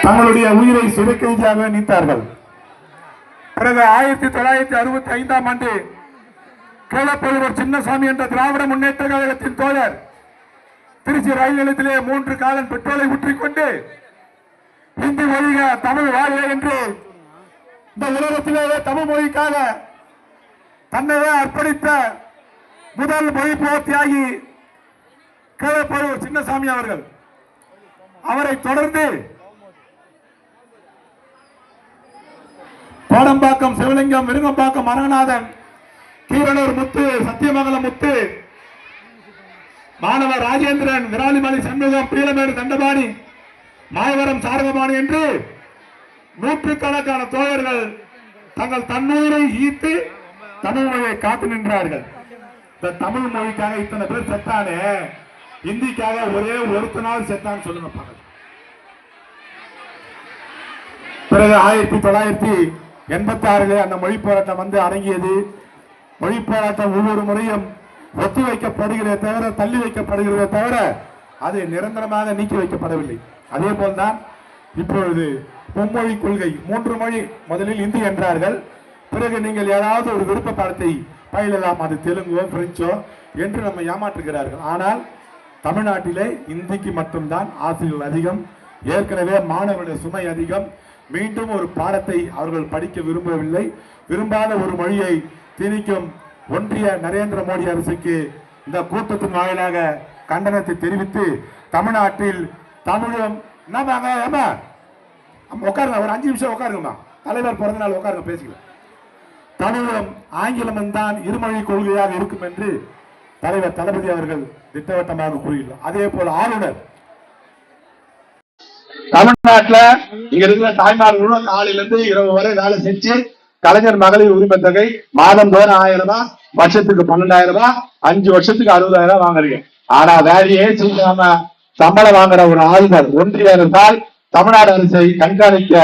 தங்களுடைய உயிரை சுரக்கையாக நீத்தார்கள். பிறகு 1965ஆம் ஆண்டு கேளப்பழுவர் சின்னசாமி என்ற திராவிட முன்னேற்ற கழகத்தின் தோழர் திருச்சி ரயில் நிலையத்திலே 3 காலன் பெட்ரோலை ஊற்றிக்கொண்டு இந்தி மொழிக தமிழ் வாழ்க என்று இந்த உலகத்திலேயே தமிழ் மொழிக்காக தன்னையே அர்ப்பணித்த முதல் மொழிப்போர் தியாகி கேளப்பழுவர் சின்னசாமி அவர்கள். அவரை தொடர்ந்து கோடம்பாக்கம் சிவலிங்கம், விருங்கம்பாக்கம் மரகநாதன், கீரனூர் முத்து, சத்தியமங்கலம் முத்து, மாணவர் ராஜேந்திரன், விராலிமலை சண்முகம், பீலமேடு தண்டபாணி, மாயவரம் சாரகபாணி என்று நூற்றுக்கணக்கான தோழர்கள் தங்கள் தன்னுயிரை ஈர்த்து தமிழ் மொழியை காத்து நின்றார்கள். இந்த தமிழ் மொழிக்காக இத்தனை பேர் செத்தானே, இந்திக்காக ஒரே ஒருத்தனால் செத்தான்னு சொல்லுங்க. பிறகு 1986 அந்த மொழி போராட்டம் வந்து அடங்கியது. மொழி போராட்டம் ஒவ்வொரு முறையும் ஒத்தி வைக்கப்படுகிறதே தவிர, தள்ளி வைக்கப்படுகிறதே தவிர அது நிரந்தரமாக நீக்கி வைக்கப்படவில்லை. அதே போல்தான் இப்பொழுது மும்மொழி கொள்கை. 3 மொழி, முதலில் இந்தி என்றார்கள், பிறகு நீங்கள் ஏதாவது ஒரு விருப்ப பாடத்தை பயிலலாம், அது தெலுங்கோ பிரெஞ்சோ என்று நம்ம ஏமாற்றுகிறார்கள். ஆனால் தமிழ்நாட்டிலே இந்திக்கு மட்டும்தான் ஆசிரியர்கள் அதிகம். ஏற்கனவே மாணவர்களுடைய சுமை அதிகம். மீண்டும் ஒரு பாடத்தை அவர்கள் படிக்க விரும்பவில்லை. விரும்பாத ஒரு மொழியை திணிக்கும் ஒன்றிய நரேந்திர மோடி அரசுக்கு இந்த கூட்டத்தின் வாயிலாக கண்டனத்தை தெரிவித்து தமிழ்நாட்டில் தமிழும் உட்காருங்க, ஒரு 5 நிமிஷம் உட்காருங்கம்மா, தலைவர் பிறந்த நாள் உட்காருங்க, பேசிக்கலாம். தமிழும் ஆங்கிலமும் தான் இருமொழி கொள்கையாக இருக்கும் என்று தலைவர் தளபதி அவர்கள் திட்டவட்டமாக கூறுகிறார். அதே போல ஆளுநர் தமிழ்நாட்டில் இங்க இருக்கிற தாய்மார்களும் காலையிலிருந்து இரவு வரை வேலை செஞ்சு கலைஞர் மகளிர் உரிமை தொகை மாதம் தோறும் 1000 ரூபாய், வருஷத்துக்கு 12,000 ரூபாய், 5 வருஷத்துக்கு 60,000 ரூபாய் வாங்குறீங்க. ஆனா வேலையே செய்யாம சம்பளம் வாங்குற ஒரு ஆளுநர் ஒன்றிய அரசால் தமிழ்நாடு அரசை கண்காணிக்க